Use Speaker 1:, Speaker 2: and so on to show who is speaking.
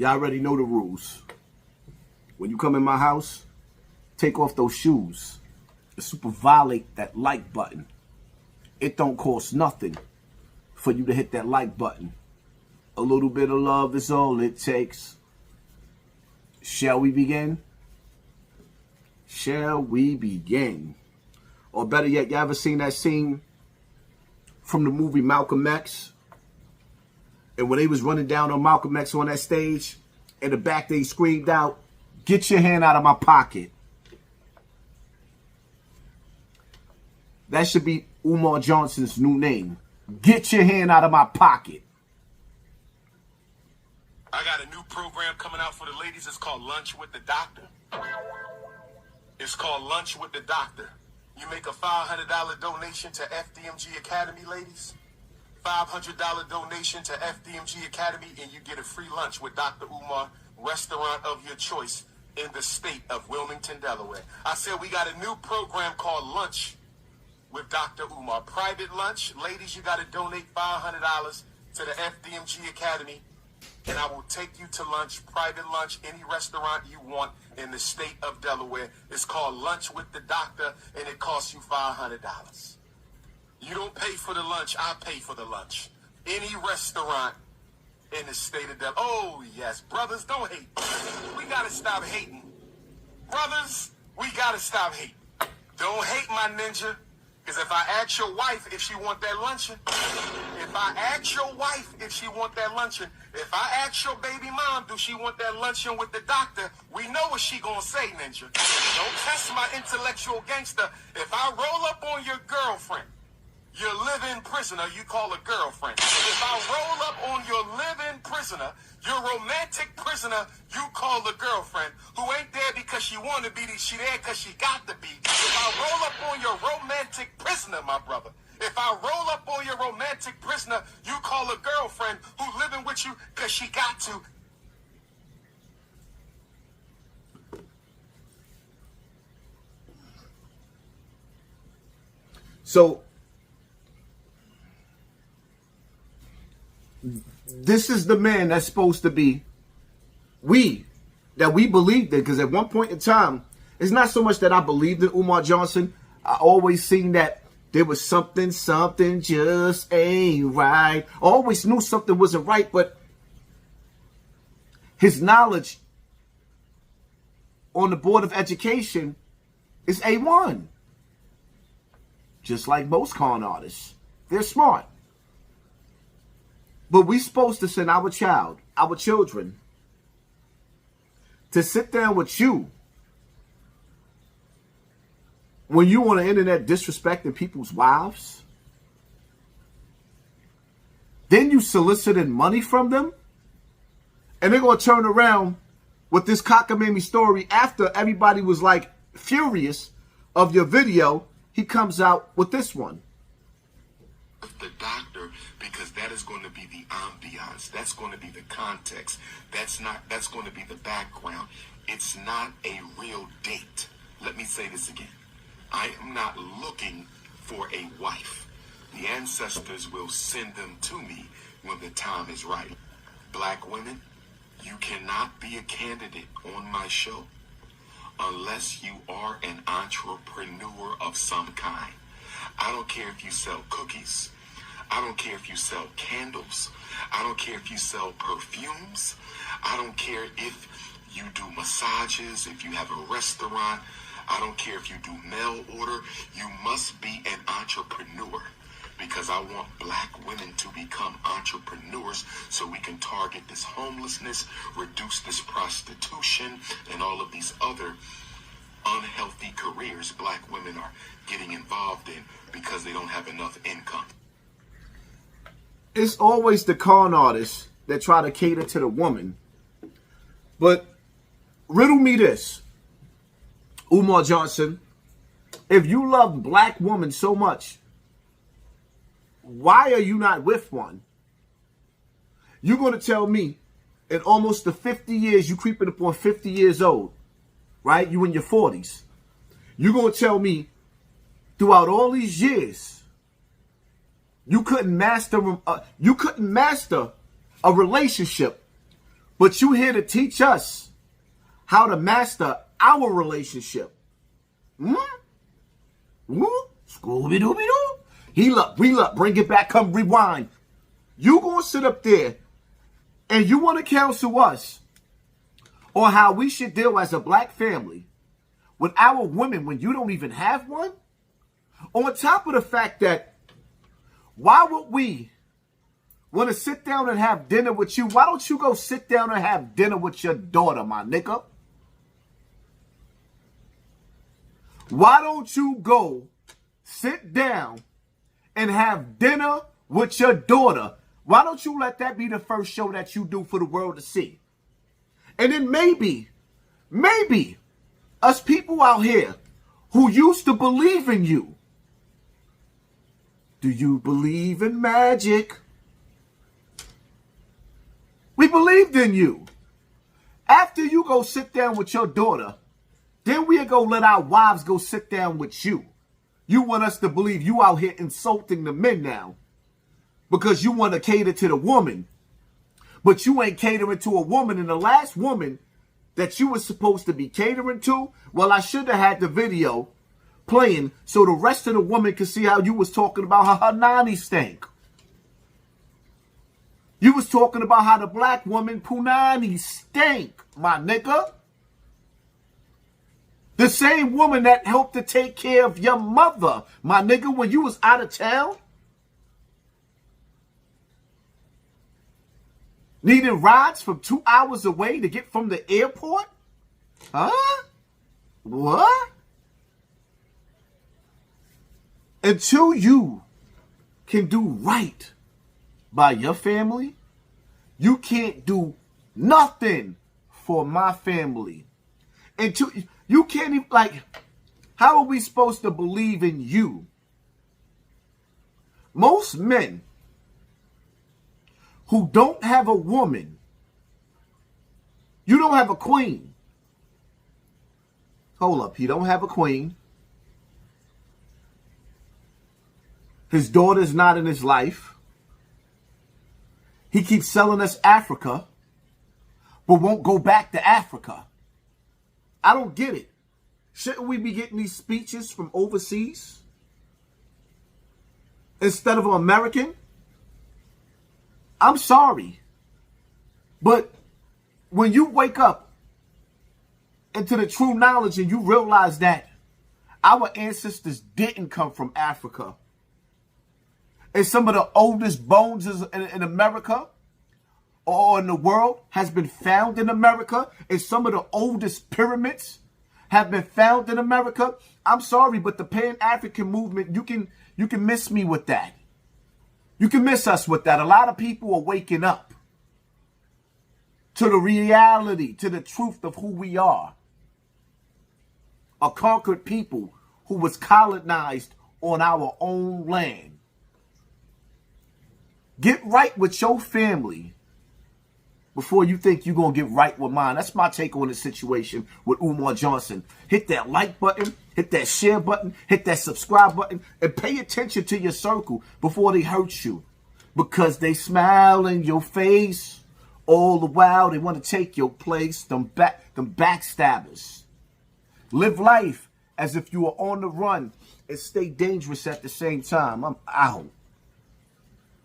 Speaker 1: Y'all already know the rules. When you come in my house, take off those shoes. Super violate that like button. It don't cost nothing for you to hit that like button. A little bit of love is all it takes. Shall we begin? Shall we begin? Or better yet, you ever seen that scene from the movie Malcolm X? And when they was running down on Malcolm X on that stage, in the back they screamed out, "Get your hand out of my pocket." That should be Umar Johnson's new name. Get your hand out of my pocket.
Speaker 2: I got a new program coming out for the ladies. It's called Lunch with the Doctor. It's called Lunch with the Doctor. You make a $500 donation to FDMG Academy, ladies. $500 donation to FDMG Academy, and you get a free lunch with Dr. Umar, restaurant of your choice in the state of Wilmington, Delaware. I said we got a new program called Lunch with Dr. Umar. Private lunch. Ladies, you got to donate $500 to the FDMG Academy, and I will take you to lunch, private lunch, any restaurant you want in the state of Delaware. It's called Lunch with the Doctor, and it costs you $500. You don't pay for the lunch, I pay for the lunch. Any restaurant in the state of Delaware. Oh, yes. Brothers, don't hate. We got to stop hating. Brothers, we got to stop hating. Don't hate my ninja. Because if I ask your wife if she want that luncheon, if I ask your wife if she want that luncheon, if I ask your baby mom, do she want that luncheon with the doctor, we know what she gonna say, ninja. Don't test my intellectual gangster. If I roll up on your girlfriend, your live-in prisoner, you call a girlfriend. If I roll up on your live-in prisoner, your romantic prisoner, you call a girlfriend, who ain't there because she want to be, she there because she got to be. If I roll up on your romantic prisoner, my brother, if I roll up on your romantic prisoner, you call a girlfriend who living with you because she got to.
Speaker 1: So, this is the man that's supposed to be that we believed in. Because at one point in time, it's not so much that I believed in Umar Johnson. I always seen that there was something just ain't right. I always knew something wasn't right, but his knowledge on the Board of Education is A1. Just like most con artists. They're smart. But we're supposed to send our children, to sit down with you when you on the internet disrespecting people's wives. Then you solicited money from them. And they're going to turn around with this cockamamie story after everybody was like furious of your video. He comes out with this one.
Speaker 2: The doctor, because that is going to be the ambiance. That's going to be the context. That's going to be the background. It's not a real date. Let me say this again. I am not looking for a wife. The ancestors will send them to me when the time is right. Black women, you cannot be a candidate on my show unless you are an entrepreneur of some kind. I don't care if you sell cookies. I don't care if you sell candles. I don't care if you sell perfumes. I don't care if you do massages, if you have a restaurant. I don't care if you do mail order. You must be an entrepreneur, because I want black women to become entrepreneurs so we can target this homelessness, reduce this prostitution, and all of these other unhealthy careers black women are getting involved in because they don't have enough income.
Speaker 1: It's always the con artists that try to cater to the woman. But riddle me this, Umar Johnson. If you love black women so much, why are you not with one? You're going to tell me in almost the 50 years, you creeping up on 50 years old, right? You in your 40s. You're going to tell me throughout all these years, you couldn't master a relationship But you here to teach us how to master our relationship. Scooby-Dooby-Doo. Heal up, bring it back, come rewind. You gonna sit up there and you want to counsel us on how we should deal as a black family with our women when you don't even have one? On top of the fact that, why would we want to sit down and have dinner with you? Why don't you go sit down and have dinner with your daughter, my nigga? Why don't you go sit down and have dinner with your daughter? Why don't you let that be the first show that you do for the world to see? And then maybe us people out here who used to believe in you. Do you believe in magic? We believed in you. After you go sit down with your daughter, then we'll go let our wives go sit down with you. You want us to believe you out here insulting the men now because you want to cater to the woman. But you ain't catering to a woman. And the last woman that you were supposed to be catering to, well, I should have had the video playing so the rest of the woman could see how you was talking about how her nanny stank. You was talking about how the black woman punani stank, my nigga. The same woman that helped to take care of your mother, my nigga, when you was out of town. Needing rides from 2 hours away to get from the airport? Huh? What? Until you can do right by your family, you can't do nothing for my family. Until you can't even, like, how are we supposed to believe in you? Most men who don't have a woman, you don't have a queen. Hold up, he don't have a queen. His daughter's not in his life. He keeps selling us Africa, but won't go back to Africa. I don't get it. Shouldn't we be getting these speeches from overseas instead of American? I'm sorry, but when you wake up into the true knowledge and you realize that our ancestors didn't come from Africa, and some of the oldest bones in America or in the world has been found in America, and some of the oldest pyramids have been found in America. I'm sorry, but the Pan-African movement, you can miss me with that. You can miss us with that. A lot of people are waking up to the reality, to the truth of who we are. A conquered people who was colonized on our own land. Get right with your family before you think you're going to get right with mine. That's my take on the situation with Umar Johnson. Hit that like button, hit that share button, hit that subscribe button, and pay attention to your circle before they hurt you. Because they smile in your face all the while. They want to take your place, them backstabbers. Live life as if you are on the run and stay dangerous at the same time. I'm out.